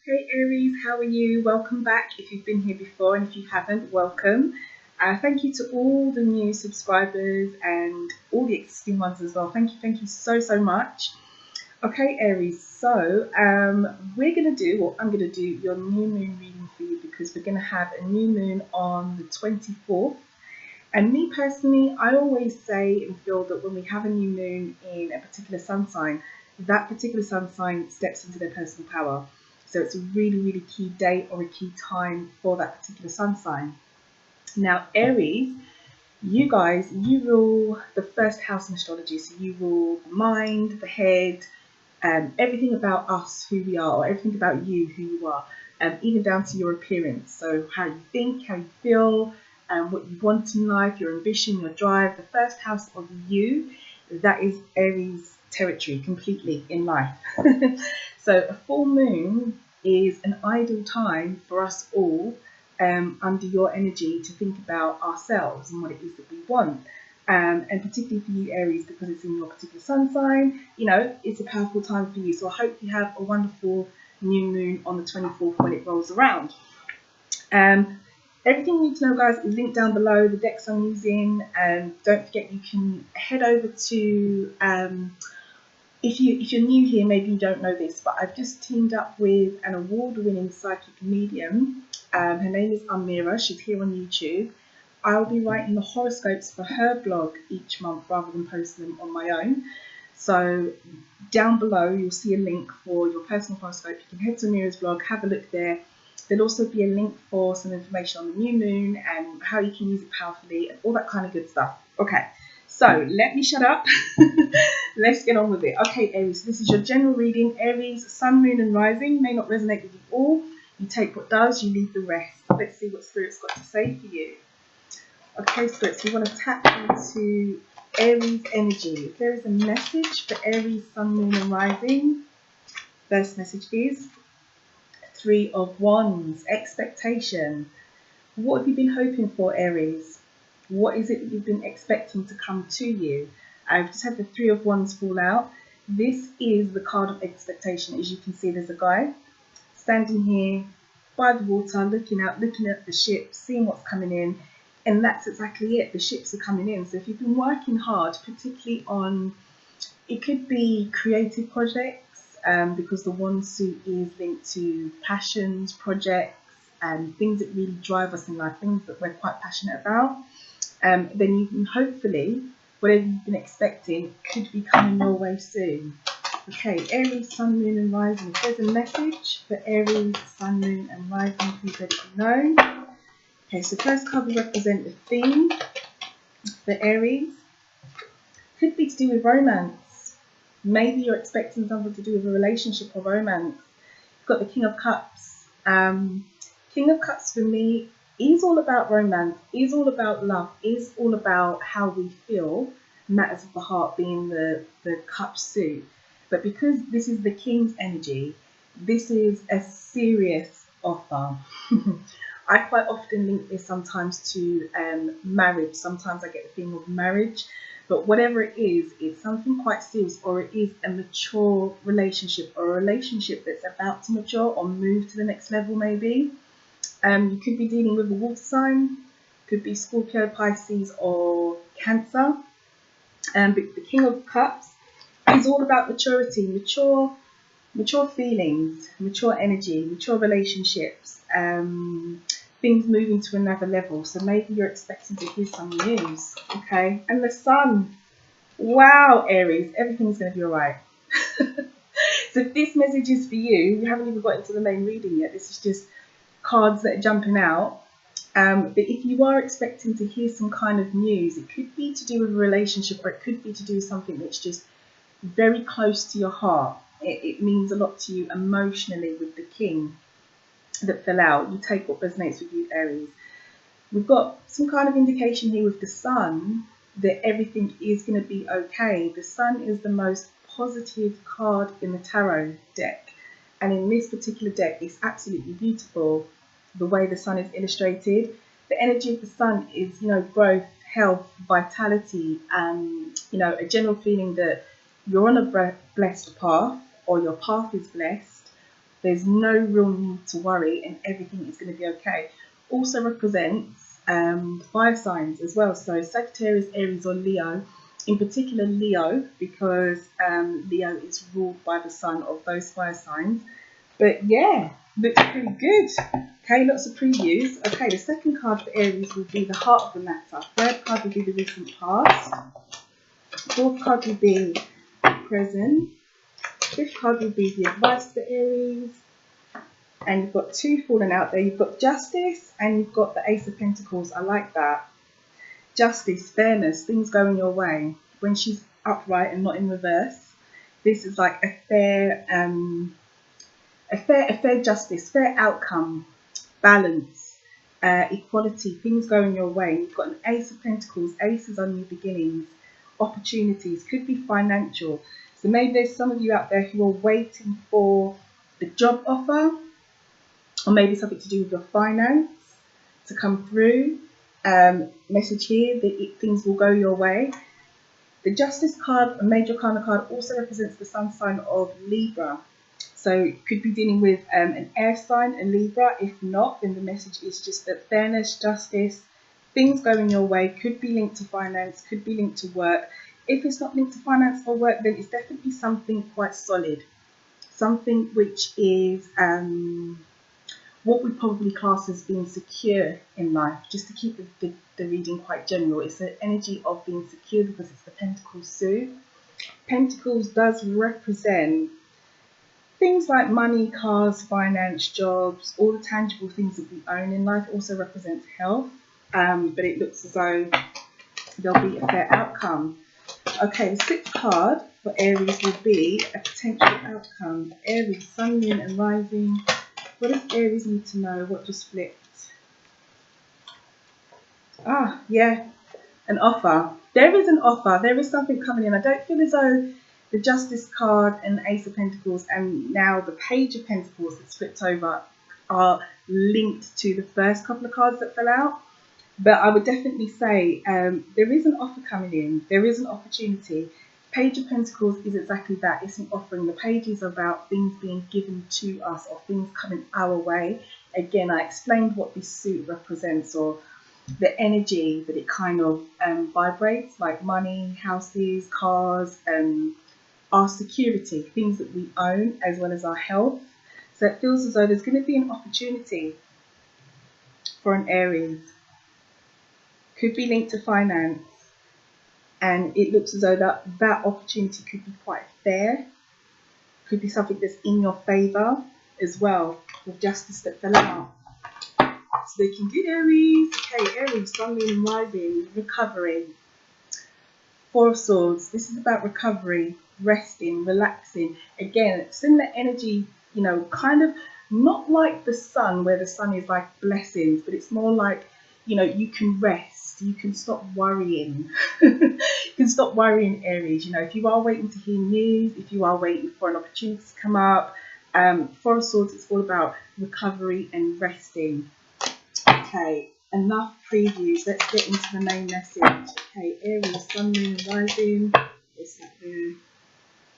Hey Aries, how are you? Welcome back if you've been here before, and if you haven't, welcome. Thank you to all the new subscribers and all the existing ones as well. Thank you so much. Okay Aries, so we're going to do, or I'm going to do your new moon reading for you, because we're going to have a new moon on the 24th. And me personally, I always say and feel that when we have a new moon in a particular sun sign, that particular sun sign steps into their personal power. So it's a really key date or a key time for that particular sun sign. Now, Aries, you guys, you rule the first house in astrology. So you rule the mind, the head, everything about us, who we are, or everything about you, who you are, even down to your appearance. So how you think, how you feel, what you want in life, your ambition, your drive. The first house of you, that is Aries territory completely in life. So a full moon is an ideal time for us all under your energy to think about ourselves and what it is that we want. And particularly for you Aries, because it's in your particular sun sign, you know, it's a powerful time for you. So I hope you have a wonderful new moon on the 24th when it rolls around. Everything you need to know, guys, is linked down below, the decks I'm using. Don't forget, you can head over to, if you're new here, maybe you don't know this, but I've just teamed up with an award-winning psychic medium. Her name is Amira. She's here on YouTube. I'll be writing the horoscopes for her blog each month rather than posting them on my own. So down below, you'll see a link for your personal horoscope. You can head to Amira's blog, have a look there. There'll also be a link for some information on the new moon and how you can use it powerfully and all that kind of good stuff. Okay, so let me shut up. Let's get on with it. Okay, Aries, this is your general reading. Aries, sun, moon and rising may not resonate with you all. You take what does, you leave the rest. Let's see what Spirit's got to say for you. Okay, Spirits, we want to tap into Aries energy. If there is a message for Aries, sun, moon and rising, first message is Three of Wands, expectation. What have you been hoping for, Aries? What is it that you've been expecting to come to you? I've just had the Three of Wands fall out. This is the card of expectation. As you can see, there's a guy standing here by the water, looking out, looking at the ship, seeing what's coming in. And that's exactly it. The ships are coming in. So if you've been working hard, particularly on, it could be creative projects, because the wand suit is linked to passions, projects, and things that really drive us in life, things that we're quite passionate about. Then you can hopefully, whatever you've been expecting could be coming your way soon. Okay, Aries, sun, moon and rising. If there's a message for Aries, sun, moon and rising, please let it be known. Okay, so first card will represent the theme for Aries. Could be to do with romance. Maybe you're expecting something to do with a relationship or romance. You've got the King of Cups. King of Cups for me is all about romance, is all about love, is all about how we feel, matters of the heart being the cup suit. But because this is the King's energy, this is a serious offer. I quite often link this sometimes to marriage. Sometimes I get the feeling of marriage. But whatever it is, it's something quite serious, or it is a mature relationship, or a relationship that's about to mature or move to the next level maybe. You could be dealing with a water sign, could be Scorpio, Pisces or Cancer. But the King of Cups is all about maturity, mature feelings, mature energy, mature relationships, things moving to another level. So maybe you're expecting to hear some news. Okay, and the Sun. Wow, Aries, everything's going to be all right. So if this message is for you, we haven't even got into the main reading yet. This is just cards that are jumping out. But if you are expecting to hear some kind of news, it could be to do with a relationship, or it could be to do with something that's just very close to your heart. It means a lot to you emotionally with the King that fell out. You take what resonates with you, Aries. We've got some kind of indication here with the Sun that everything is going to be okay. The Sun is the most positive card in the tarot deck, and in this particular deck it's absolutely beautiful the way the Sun is illustrated. The energy of the Sun is, you know, growth, health, vitality, and you know, a general feeling that you're on a blessed path, or your path is blessed, There's no real need to worry, and everything is going to be okay. Also represents fire signs as well. So Sagittarius, Aries, or Leo. In particular, Leo, because Leo is ruled by the sun of those fire signs. But yeah, looks pretty good. Okay, lots of previews. Okay, the second card for Aries will be the heart of the matter. Third card will be the recent past. Fourth card will be present. Fifth card will be the advice for Aries. And you've got two falling out there. You've got justice and you've got the Ace of Pentacles. I like that. Justice, fairness, things going your way. When she's upright and not in reverse, this is like a fair justice, fair outcome, balance, equality, things going your way. You've got an Ace of Pentacles. Aces are new beginnings, opportunities, could be financial. So maybe there's some of you out there who are waiting for the job offer, or maybe something to do with your finance to come through. Message here that things will go your way. The Justice card, a major karma card, also represents the sun sign of Libra. So could be dealing with an air sign, a Libra. If not, then the message is just that fairness, justice, things going your way, could be linked to finance, could be linked to work. If it's not linked to finance or work, then it's definitely something quite solid. Something which is what we probably class as being secure in life. Just to keep the reading quite general, it's the energy of being secure because it's the Pentacles suit. Pentacles does represent things like money, cars, finance, jobs, all the tangible things that we own in life. Also represents health, but it looks as though there'll be a fair outcome. Okay, the sixth card for Aries will be a potential outcome. Aries, Sun, Moon and Rising. What does Aries need to know? What just flipped? Ah, yeah, an offer. There is an offer. There is something coming in. I don't feel as though the Justice card and the Ace of Pentacles and now the Page of Pentacles that's flipped over are linked to the first couple of cards that fell out. But I would definitely say there is an offer coming in. There is an opportunity. Page of Pentacles is exactly that. It's an offering. The Page is about things being given to us or things coming our way. Again, I explained what this suit represents, or the energy that it kind of vibrates, like money, houses, cars, our security, things that we own, as well as our health. So it feels as though there's going to be an opportunity for an Aries. Could be linked to finance, and it looks as though that opportunity could be quite fair. Could be something that's in your favour as well, with justice that fell out. So looking good, Aries. Okay, Aries, Sun, Moon and Rising, recovery. Four of Swords. This is about recovery, resting, relaxing. Again, similar energy, you know, kind of not like the sun, where the sun is like blessings, but it's more like, you know, you can rest. You can stop worrying. You can stop worrying, Aries. You know, if you are waiting to hear news, if you are waiting for an opportunity to come up, Four of Swords, it's all about recovery and resting. Okay, enough previews. Let's get into the main message. Okay, Aries, Sun, Moon, and Rising. What's that do?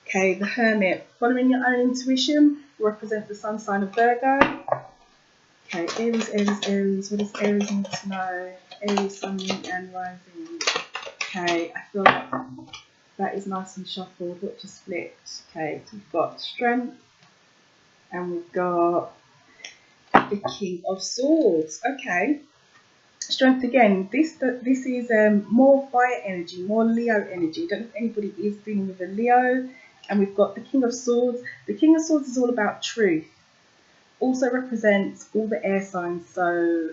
Okay, the Hermit. Following your own intuition represents the sun sign of Virgo. Okay, Aries, Aries, Aries. What does Aries need to know? Aries, Sun, Moon and Rising. Okay, I feel like that is nice and shuffled. What just flipped? Okay, so we've got Strength and we've got the King of Swords. Okay, Strength again. This is more fire energy, more Leo energy. Don't know if anybody is dealing with a Leo. And we've got the King of Swords. The King of Swords is all about truth. Also represents all the air signs, so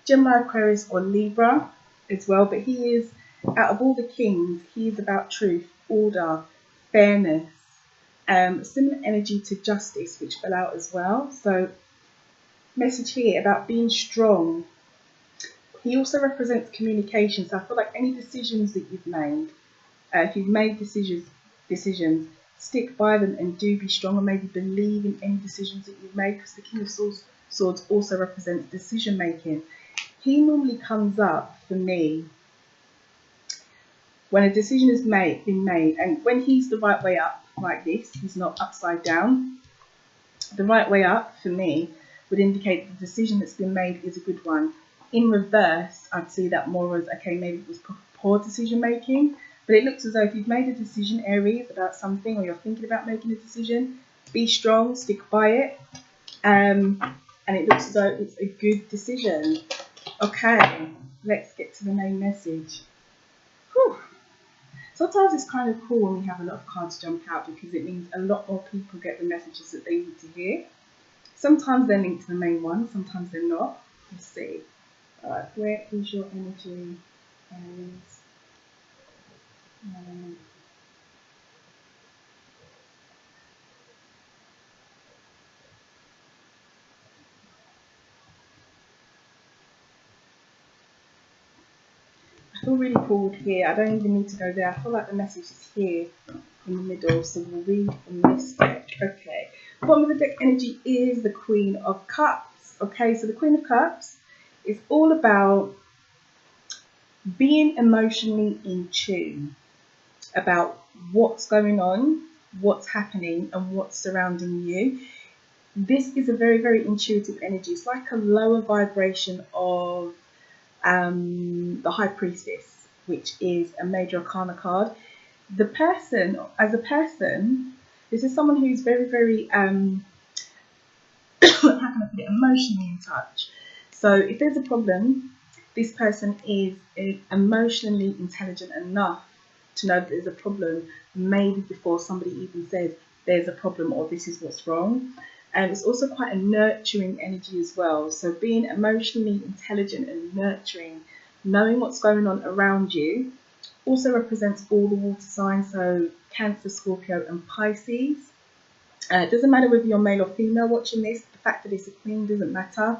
Gemini, Aquarius or Libra as well. But he is, out of all the kings, he is about truth, order, fairness. Similar energy to Justice, which fell out as well. So message here about being strong. He also represents communication. So I feel like any decisions that you've made, if you've made decisions, stick by them and do be strong, or maybe believe in any decisions that you've made, because the King of Swords also represents decision making. He normally comes up for me when a decision has been made, and when he's the right way up like this, he's not upside down. The right way up, for me, would indicate the decision that's been made is a good one. In reverse, I'd see that more as, okay, maybe it was poor decision making. But it looks as though if you've made a decision, Aries, about something, or you're thinking about making a decision, be strong, stick by it. And it looks as though it's a good decision. Okay, let's get to the main message. Whew. Sometimes it's kind of cool when we have a lot of cards jump out, because it means a lot more people get the messages that they need to hear. Sometimes they're linked to the main one, sometimes they're not. Let's see. Alright, where is your energy, Aries? I feel really pulled here. I don't even need to go there. I feel like the message is here in the middle. So we'll read from this deck. Okay. Bottom of the deck energy is the Queen of Cups. Okay, so the Queen of Cups is all about being emotionally in tune about what's going on, what's happening, and what's surrounding you. This is a very, very intuitive energy. It's like a lower vibration of the High Priestess, which is a major arcana card. The person, as a person, this is someone who's very, very, how can I put it, emotionally in touch. So if there's a problem, this person is emotionally intelligent enough to know that there's a problem, maybe before somebody even says there's a problem or this is what's wrong. And it's also quite a nurturing energy as well. So being emotionally intelligent and nurturing, knowing what's going on around you, also represents all the water signs. So Cancer, Scorpio and Pisces. It doesn't matter whether you're male or female watching this. The fact that it's a queen doesn't matter.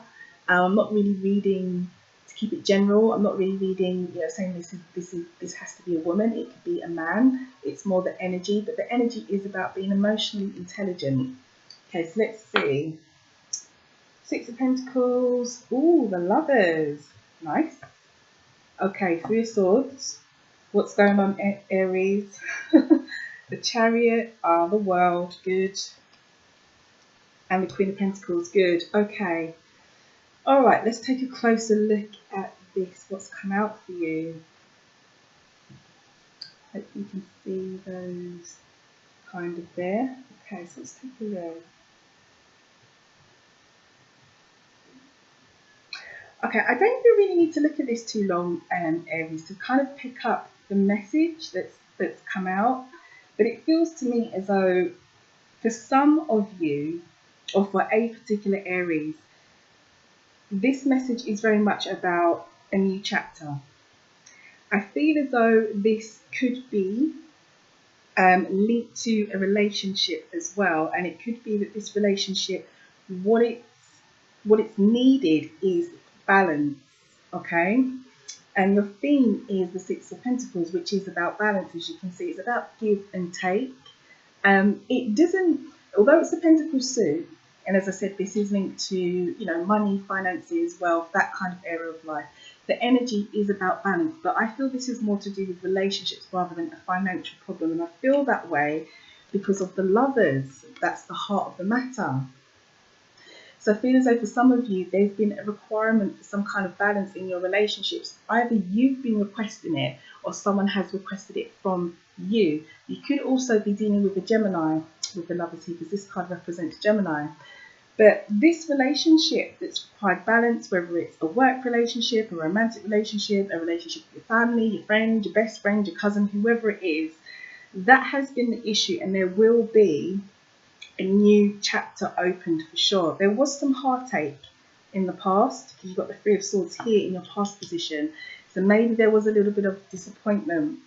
I'm not really reading, to keep it general, I'm not really reading, saying this has to be a woman. It could be a man. It's more the energy, but the energy is about being emotionally intelligent. Okay, so let's see. Six of Pentacles. Ooh, the Lovers. Nice. Okay, Three of Swords. What's going on, Aries? The Chariot. The World. Good. And the Queen of Pentacles. Good. Okay. All right, let's take a closer look at this. What's come out for you? Hope you can see those kind of there. Okay, so let's take a look. Okay, I don't even really need to look at this too long, Aries, to kind of pick up the message that's come out. But it feels to me as though for some of you, or for a particular Aries, this message is very much about a new chapter. I feel as though this could be linked to a relationship as well, and it could be that this relationship, what it's needed is balance. Okay, and your theme is the Six of Pentacles, which is about balance. As you can see, it's about give and take. It doesn't, although it's a Pentacle suit, and as I said, this is linked to money, finances, wealth, that kind of area of life. The energy is about balance, but I feel this is more to do with relationships rather than a financial problem, and I feel that way because of the Lovers. That's the heart of the matter. So I feel as though for some of you, there's been a requirement for some kind of balance in your relationships. Either you've been requesting it or someone has requested it from you. You could also be dealing with a Gemini with the Lovers here, because this card represents Gemini. But this relationship that's required balance, whether it's a work relationship, a romantic relationship, a relationship with your family, your friend, your best friend, your cousin, whoever it is, that has been the issue, and there will be a new chapter opened for sure. There was some heartache in the past, because you've got the Three of Swords here in your past position, so maybe there was a little bit of disappointment.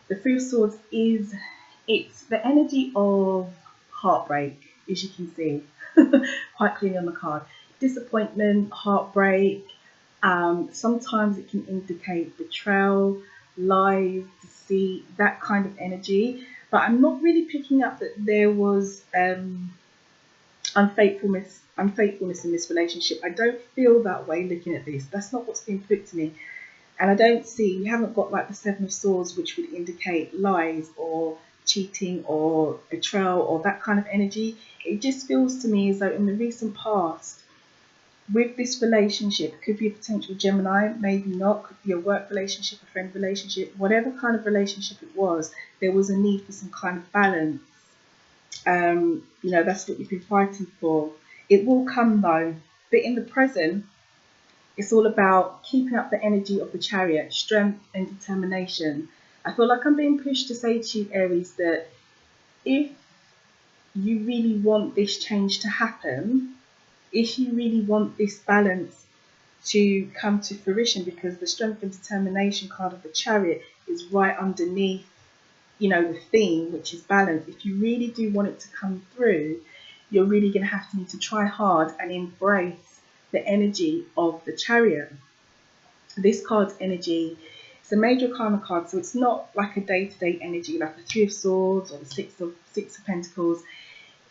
The Three of Swords it's the energy of heartbreak, as you can see quite clearly on the card. Disappointment, heartbreak. Sometimes it can indicate betrayal, lies, deceit, that kind of energy. But I'm not really picking up that there was unfaithfulness in this relationship. I don't feel that way looking at this. That's not what's been put to me. And I don't see, you haven't got like the Seven of Swords, which would indicate lies or cheating or betrayal or that kind of energy. It just feels to me as though in the recent past, with this relationship, it could be a potential Gemini, maybe not, could be a work relationship, a friend relationship, whatever kind of relationship it was, there was a need for some kind of balance. You know, that's what you've been fighting for. It will come though, but in the present, it's all about keeping up the energy of the Chariot, strength and determination. I feel like I'm being pushed to say to you, Aries, that if you really want this change to happen, if you really want this balance to come to fruition, because the strength and determination card of the Chariot is right underneath, you know, the theme, which is balance. If you really do want it to come through, you're really going to have to need to try hard and embrace the energy of the Chariot. This card's energy, it's a major arcana card, so it's not like a day-to-day energy like the Three of Swords or the Six of Pentacles.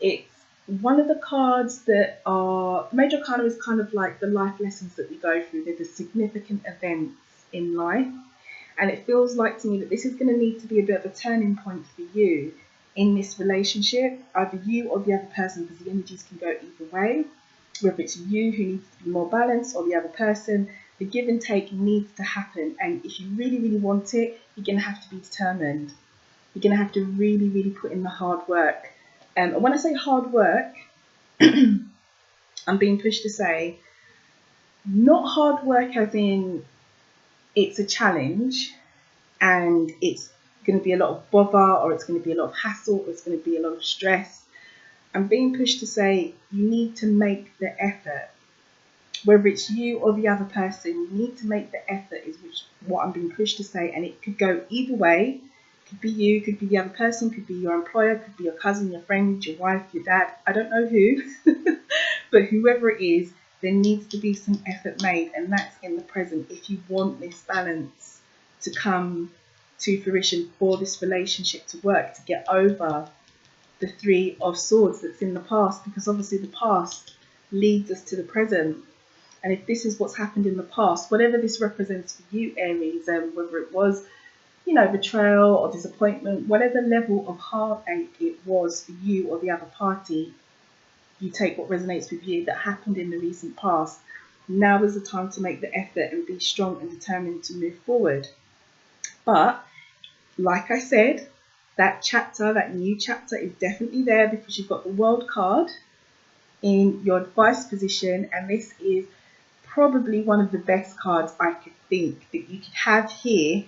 It's one of the cards that are, major arcana is kind of like the life lessons that we go through. They're the significant events in life, and it feels like to me that this is going to need to be a bit of a turning point for you in this relationship, either you or the other person, because the energies can go either way. Whether it's you who needs to be more balanced or the other person, the give and take needs to happen. And if you really, really want it, you're going to have to be determined. You're going to have to really, really put in the hard work. And when I say hard work, I'm being pushed to say, not hard work as in it's a challenge and it's going to be a lot of bother, or it's going to be a lot of hassle, or it's going to be a lot of stress. I'm being pushed to say you need to make the effort. Whether it's you or the other person, you need to make the effort is what I'm being pushed to say. And it could go either way. It could be you, could be the other person, could be your employer, could be your cousin, your friend, your wife, your dad. I don't know who. But whoever it is, there needs to be some effort made. And that's in the present if you want this balance to come to fruition, for this relationship to work, to get over the Three of Swords that's in the past, because obviously the past leads us to the present. And if this is what's happened in the past, whatever this represents for you, Aries, whether it was, you know, betrayal or disappointment, whatever level of heartache it was for you or the other party, you take what resonates with you that happened in the recent past. Now is the time to make the effort and be strong and determined to move forward. But like I said, that chapter, that new chapter is definitely there, because you've got the World card in your advice position, and this is probably one of the best cards I could think that you could have here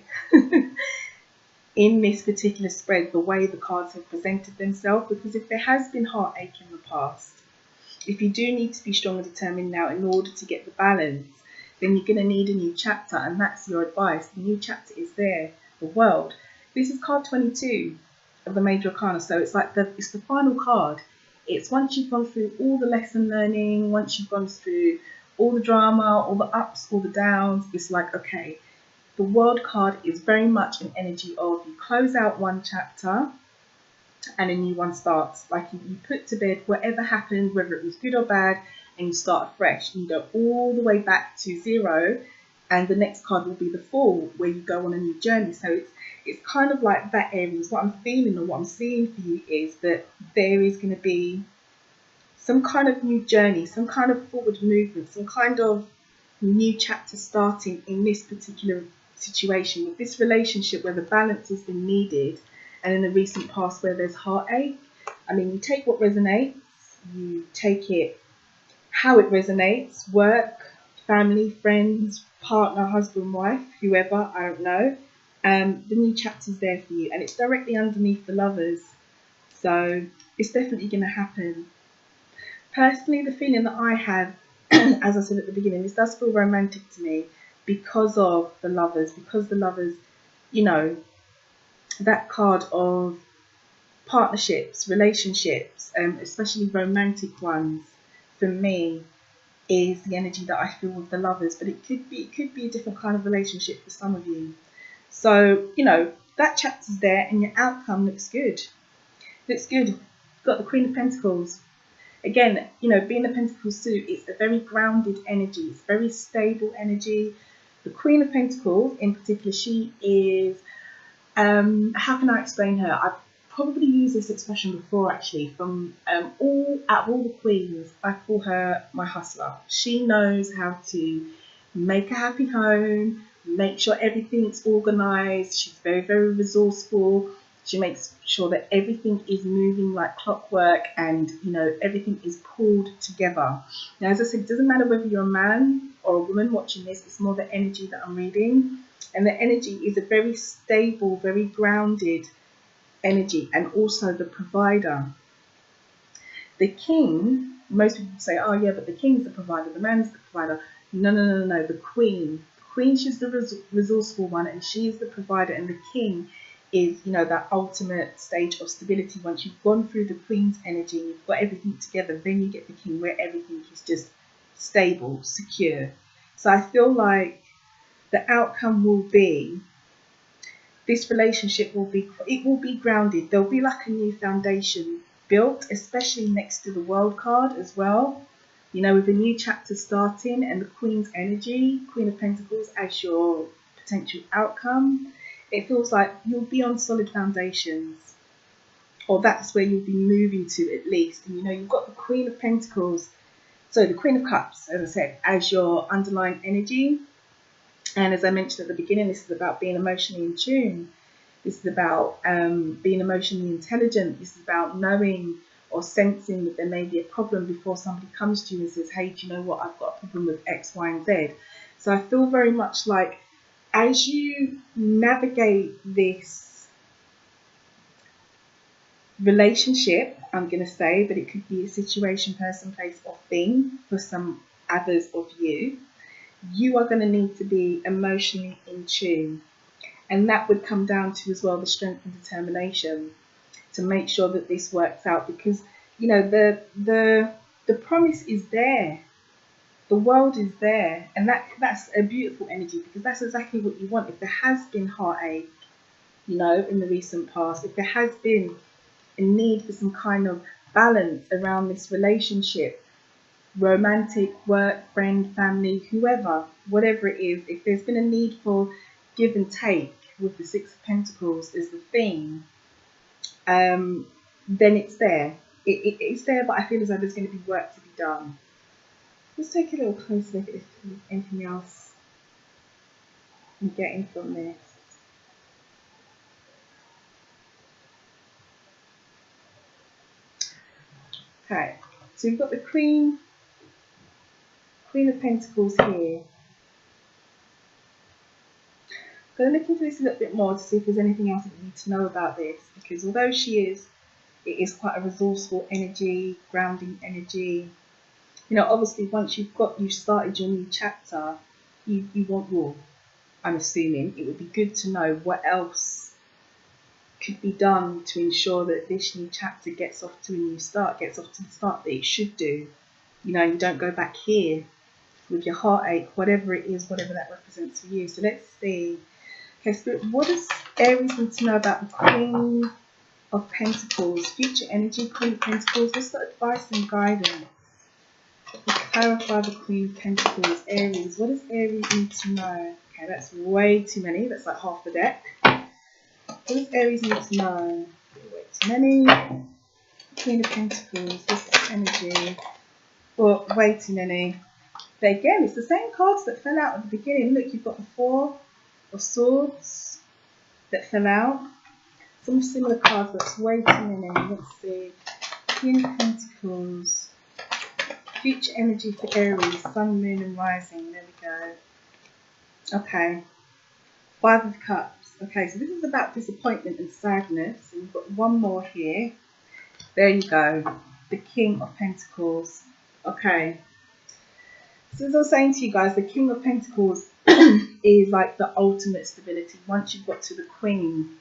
in this particular spread, the way the cards have presented themselves. Because if there has been heartache in the past, if you do need to be strong and determined now in order to get the balance, then you're going to need a new chapter, and that's your advice. The new chapter is there, the World. This is card 22 of the major arcana, so it's like it's the final card. It's once you've gone through all the lesson learning, once you've gone through all the drama, all the ups, all the downs, it's like, okay, the World card is very much an energy of you close out one chapter and a new one starts. Like you put to bed whatever happened, whether it was good or bad, and you start afresh. You go all the way back to zero, and the next card will be the Fool, where you go on a new journey. So it's kind of like that, Aries. What I'm feeling or what I'm seeing for you is that there is going to be some kind of new journey, some kind of forward movement, some kind of new chapter starting in this particular situation, with this relationship where the balance has been needed, and in the recent past where there's heartache. I mean, you take what resonates, you take it how it resonates, work, family, friends, partner, husband, wife, whoever, I don't know. The new chapter's there for you, and it's directly underneath the Lovers, so it's definitely going to happen. Personally, the feeling that I have, as I said at the beginning, this does feel romantic to me because of the Lovers, because the Lovers, you know, that card of partnerships, relationships, especially romantic ones, for me, is the energy that I feel with the Lovers. But it could be a different kind of relationship for some of you. So, you know, that chapter's there and your outcome looks good. Looks good. You've got the Queen of Pentacles. Again, you know, being a Pentacle suit, it's a very grounded energy. It's very stable energy. The Queen of Pentacles in particular, she is, how can I explain her? I probably used this expression before actually. From out of all the queens, I call her my hustler. She knows how to make a happy home, make sure everything's organised. She's very, very resourceful. She makes sure that everything is moving like clockwork, and you know, everything is pulled together. Now, as I said, it doesn't matter whether you're a man or a woman watching this, it's more the energy that I'm reading. And the energy is a very stable, very grounded energy, and also the provider. The king, most people say, oh yeah, but the king's the provider, the man's the provider. No, no, no, no, the queen. The queen, she's the resourceful one, and she is the provider, and the king is, you know, that ultimate stage of stability. Once you've gone through the queen's energy, you've got everything together, then you get the king, where everything is just stable, secure. So I feel like the outcome will be, this relationship will be grounded. There'll be like a new foundation built, especially next to the World card as well. You know, with a new chapter starting, and the Queen's energy, Queen of Pentacles, as your potential outcome. It feels like you'll be on solid foundations, or that's where you'll be moving to at least. And you know, you've got the Queen of Pentacles, so the Queen of Cups, as I said, as your underlying energy. And as I mentioned at the beginning, this is about being emotionally in tune. This is about being emotionally intelligent. This is about knowing or sensing that there may be a problem before somebody comes to you and says, hey, do you know what, I've got a problem with X, Y, and Z. So I feel very much like, as you navigate this relationship, I'm going to say, but it could be a situation, person, place, or thing for some others of you, you are going to need to be emotionally in tune. And that would come down to as well the strength and determination to make sure that this works out, because you know the promise is there. The world is there, and that's a beautiful energy, because that's exactly what you want. If there has been heartache, you know, in the recent past, if there has been a need for some kind of balance around this relationship, romantic, work, friend, family, whoever, whatever it is, if there's been a need for give and take with the Six of Pentacles as the theme, then it's there. It's there, but I feel as though there's going to be work to be done. Let's take a little closer look at if there's anything else I'm getting from this. Okay, so we've got the Queen of Pentacles here. I'm going to look into this a little bit more to see if there's anything else that you need to know about this, because although it is quite a resourceful energy, grounding energy. You know, obviously once you've started your new chapter, you want more. I'm assuming it would be good to know what else could be done to ensure that this new chapter gets off to a new start, gets off to the start that it should do. You know, you don't go back here with your heartache, whatever it is, whatever that represents for you. So let's see. Okay, Spirit, what does Aries need to know about the Queen of Pentacles, future energy, Queen of Pentacles? What's the advice and guidance? Clarify the Queen of Pentacles. Aries, what does Aries need to know? Okay, that's way too many. That's like half the deck. What does Aries need to know? Way too many. Queen of Pentacles, what's the energy? Well, way too many. But again, it's the same cards that fell out at the beginning. Look, you've got the Four of Swords that fell out. Some similar cards, that's way too many. Let's see. Queen of Pentacles. Future energy for Aries, Sun, Moon, and Rising. There we go. Okay. Five of Cups. Okay, so this is about disappointment and sadness. And we've got one more here. There you go. The King of Pentacles. Okay. So as I was saying to you guys, the King of Pentacles is like the ultimate stability. Once you've got to the Queen,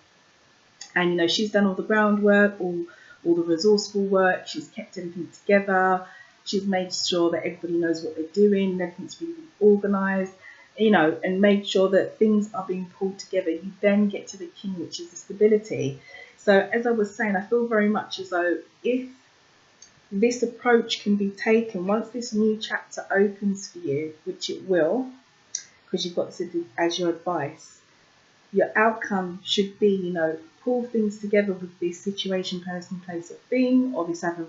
and you know, she's done all the groundwork, all the resourceful work, she's kept everything together. She's made sure that everybody knows what they're doing, and everything's really organised, you know, and made sure that things are being pulled together. You then get to the King, which is the stability. So as I was saying, I feel very much as though if this approach can be taken, once this new chapter opens for you, which it will, because you've got this as your advice, your outcome should be, you know, pull things together with this situation, person, place, or thing, or this other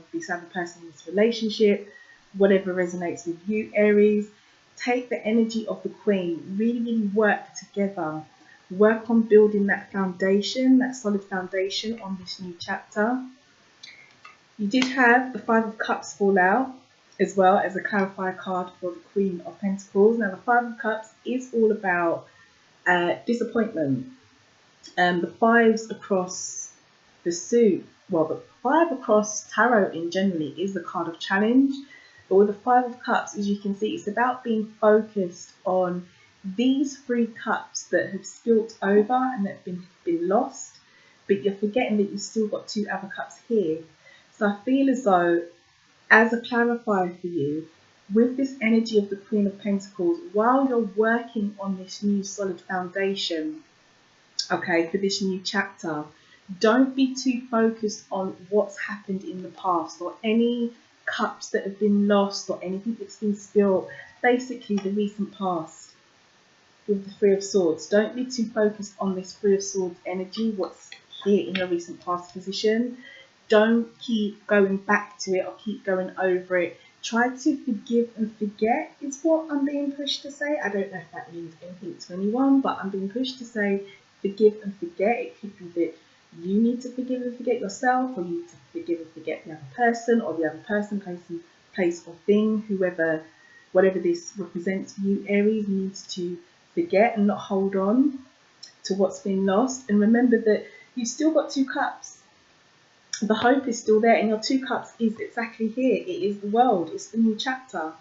person in this relationship, whatever resonates with you, Aries. Take the energy of the Queen, really, really work together. Work on building that foundation, that solid foundation on this new chapter. You did have the Five of Cups fall out, as well as a clarifier card for the Queen of Pentacles. Now, the Five of Cups is all about disappointment. The fives across the suit, well, the five across tarot in generally is the card of challenge. But with the Five of Cups, as you can see, it's about being focused on these 3 cups that have spilt over and that have been lost, but you're forgetting that you've still got 2 other cups here. So I feel as though, as a clarifier for you, with this energy of the Queen of Pentacles, while you're working on this new solid foundation, okay, for this new chapter, don't be too focused on what's happened in the past or any cups that have been lost or anything that's been spilled. Basically, the recent past with the Three of Swords. Don't be too focused on this Three of Swords energy, what's here in your recent past position. Don't keep going back to it or keep going over it. Try to forgive and forget is what I'm being pushed to say. I don't know if that means anything to anyone, but I'm being pushed to say forgive and forget. It could be that you need to forgive and forget yourself, or you need to forgive and forget the other person, or the other person, place or thing, whatever this represents for you, Aries, needs to forget and not hold on to what's been lost. And remember that you've still got 2 cups. The hope is still there, and your 2 cups is exactly here. It is the world. It's the new chapter.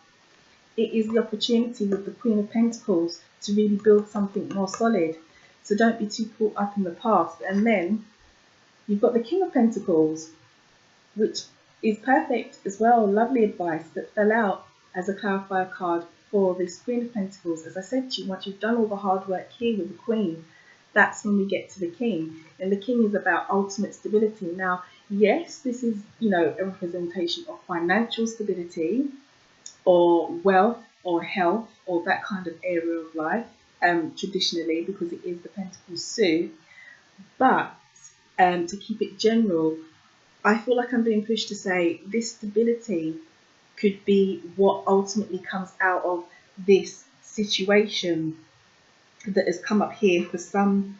It is the opportunity with the Queen of Pentacles to really build something more solid. So don't be too caught up in the past. And then you've got the King of Pentacles, which is perfect as well. Lovely advice that fell out as a clarifier card for this Queen of Pentacles. As I said to you, once you've done all the hard work here with the Queen, that's when we get to the King. And the King is about ultimate stability. Now, yes, this is, a representation of financial stability or wealth or health or that kind of area of life, traditionally, because it is the Pentacles suit. But to keep it general, I feel like I'm being pushed to say this stability could be what ultimately comes out of this situation that has come up here for some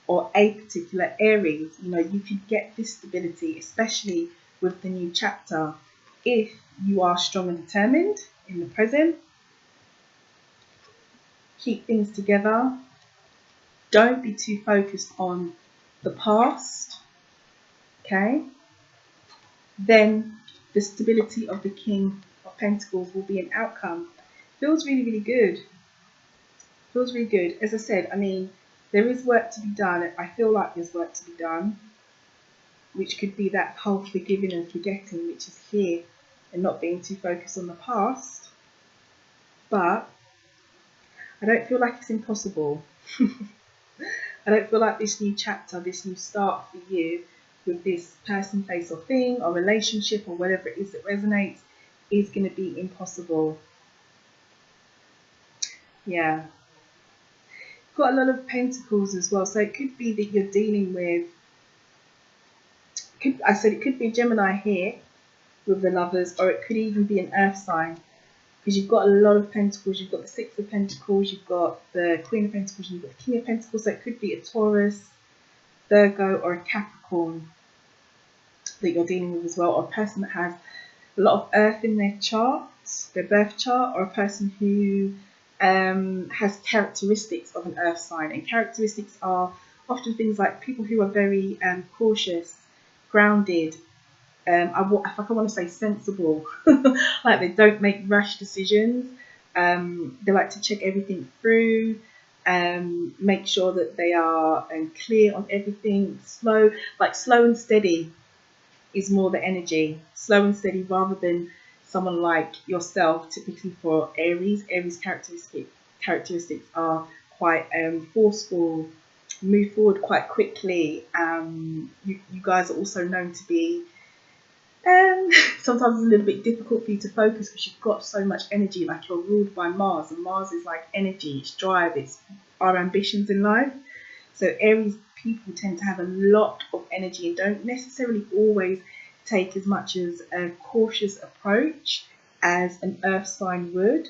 or a particular Aries. You could get this stability, especially with the new chapter, if you are strong and determined in the present. Keep things together. Don't be too focused on the past. Okay? Then the stability of the King of Pentacles will be an outcome. Feels really, really good. Feels really good. As I said, there is work to be done. I feel like there's work to be done, which could be that whole forgiving and forgetting, which is here, and not being too focused on the past. But I don't feel like it's impossible. I don't feel like this new chapter, this new start for you with this person, place or thing or relationship or whatever it is that resonates is going to be impossible. Yeah. Got a lot of pentacles as well, so it could be that you're dealing with, it could be a Gemini here with the Lovers, or it could even be an earth sign, because you've got a lot of pentacles. You've got the Six of Pentacles, you've got the Queen of Pentacles, you've got the King of Pentacles, so it could be a Taurus, Virgo or a Capricorn that you're dealing with as well, or a person that has a lot of earth in their chart, their birth chart, or a person who has characteristics of an earth sign. And characteristics are often things like people who are very cautious, grounded, if I want to say sensible, like they don't make rash decisions. They like to check everything through, make sure that they are clear on everything. Slow and steady is more the energy. Slow and steady, rather than someone like yourself. Typically for Aries characteristics are quite forceful, move forward quite quickly. You guys are also known to be sometimes it's a little bit difficult for you to focus because you've got so much energy, like you're ruled by Mars, and Mars is like energy, it's drive, it's our ambitions in life. So Aries people tend to have a lot of energy and don't necessarily always take as much as a cautious approach as an earth sign would.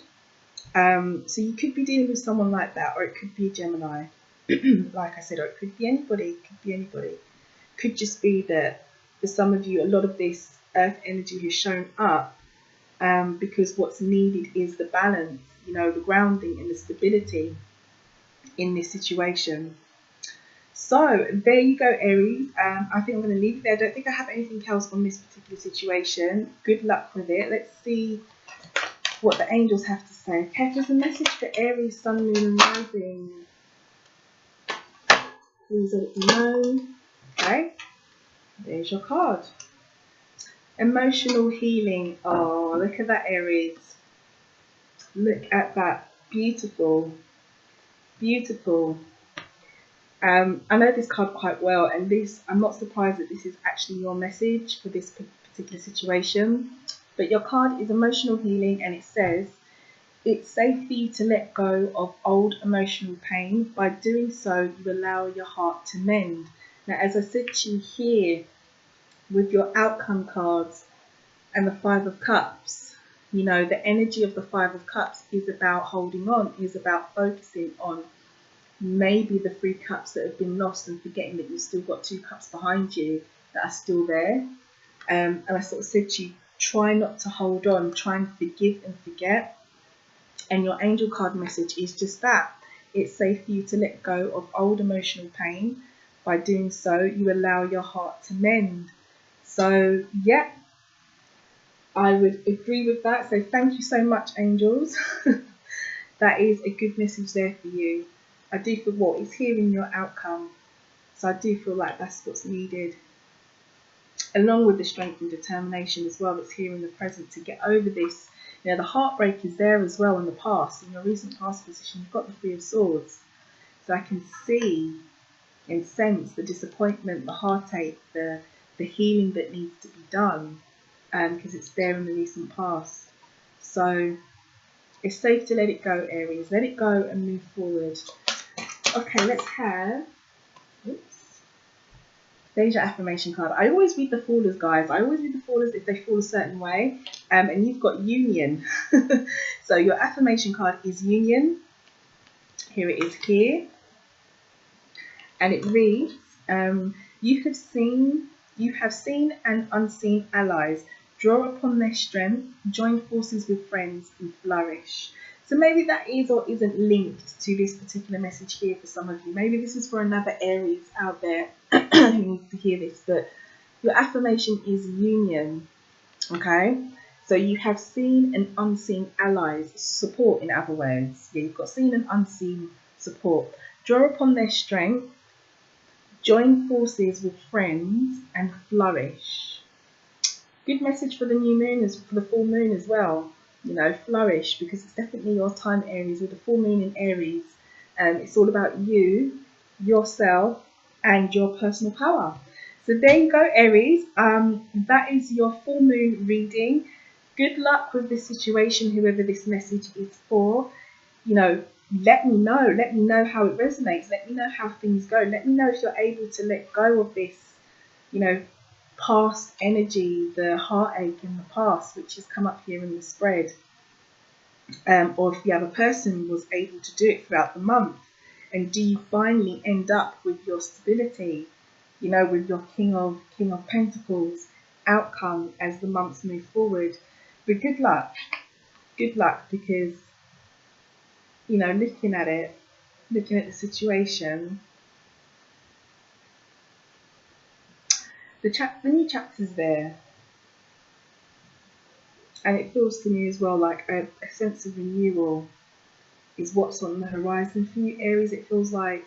So you could be dealing with someone like that, or it could be a Gemini. Like I said, or it could be anybody. Could just be that for some of you, a lot of this earth energy has shown up because what's needed is the balance, you know, the grounding and the stability in this situation. So there you go, Aries. I think I'm going to leave it there. I don't think I have anything else on this particular situation. Good luck with it. Let's see what the angels have to say. Okay, there's a message for Aries, Sun, Moon and Rising. Please let it be known. Okay, there's your card. Emotional healing. Oh, look at that, Aries. Look at that. Beautiful. Beautiful. I know this card quite well, and this, I'm not surprised that this is actually your message for this particular situation. But your card is emotional healing, and it says, it's safe for you to let go of old emotional pain. By doing so, you allow your heart to mend. Now, as I said to you here, with your outcome cards and the Five of Cups, you know, the energy of the Five of Cups is about holding on, is about focusing on maybe the 3 cups that have been lost and forgetting that you've still got 2 cups behind you that are still there. And I sort of said to you, try not to hold on, try and forgive and forget. And your angel card message is just that. It's safe for you to let go of old emotional pain. By doing so, you allow your heart to mend. So, yeah, I would agree with that. So thank you so much, angels. That is a good message there for you. I do feel what is here in your outcome. So I do feel like that's what's needed. Along with the strength and determination as well that's here in the present to get over this. You know, the heartbreak is there as well in the past. In your recent past position, you've got the 3 of Swords. So I can see and sense the disappointment, the heartache, the healing that needs to be done. Because it's there in the recent past. So it's safe to let it go, Aries. Let it go and move forward. Okay, let's have, oops, there's your affirmation card. I always read the Fallers, guys. I always read the Fallers if they fall a certain way. And you've got Union. So your affirmation card is Union. Here it is here. And it reads, you have seen and unseen allies. Draw upon their strength, join forces with friends and flourish. So maybe that is or isn't linked to this particular message here for some of you. Maybe this is for another Aries out there who needs to hear this. But your affirmation is union, okay? So you have seen and unseen allies, support in other words. Yeah, you've got seen and unseen support. Draw upon their strength, join forces with friends and flourish. Good message for the new moon, for the full moon as well. You know, flourish, because it's definitely your time, Aries, with the full moon in Aries. It's all about you, yourself, and your personal power. So there you go, Aries. That is your full moon reading. Good luck with this situation, whoever this message is for. You know, let me know how it resonates. Let me know how things go. Let me know if you're able to let go of this, you know, past energy, the heartache in the past, which has come up here in the spread. Or if the other person was able to do it throughout the month. And do you finally end up with your stability, you know, with your King of Pentacles outcome as the months move forward. But good luck, because, you know, looking at the situation, the new chapter's there, and it feels to me as well like a sense of renewal is what's on the horizon for you, Aries. It feels like,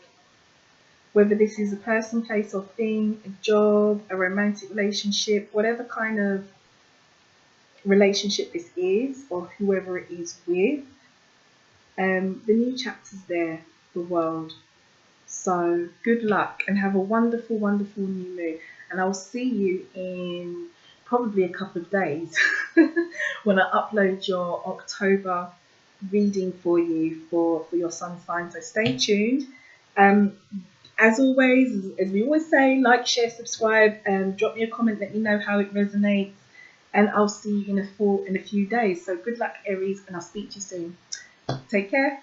whether this is a person, place or thing, a job, a romantic relationship, whatever kind of relationship this is, or whoever it is with, the new chapter's there, the world. So good luck and have a wonderful, wonderful new moon. And I'll see you in probably a couple of days when I upload your October reading for you for your sun sign. So stay tuned. As always, as we always say, like, share, subscribe, and drop me a comment. Let me know how it resonates. And I'll see you in a few days. So good luck, Aries, and I'll speak to you soon. Take care.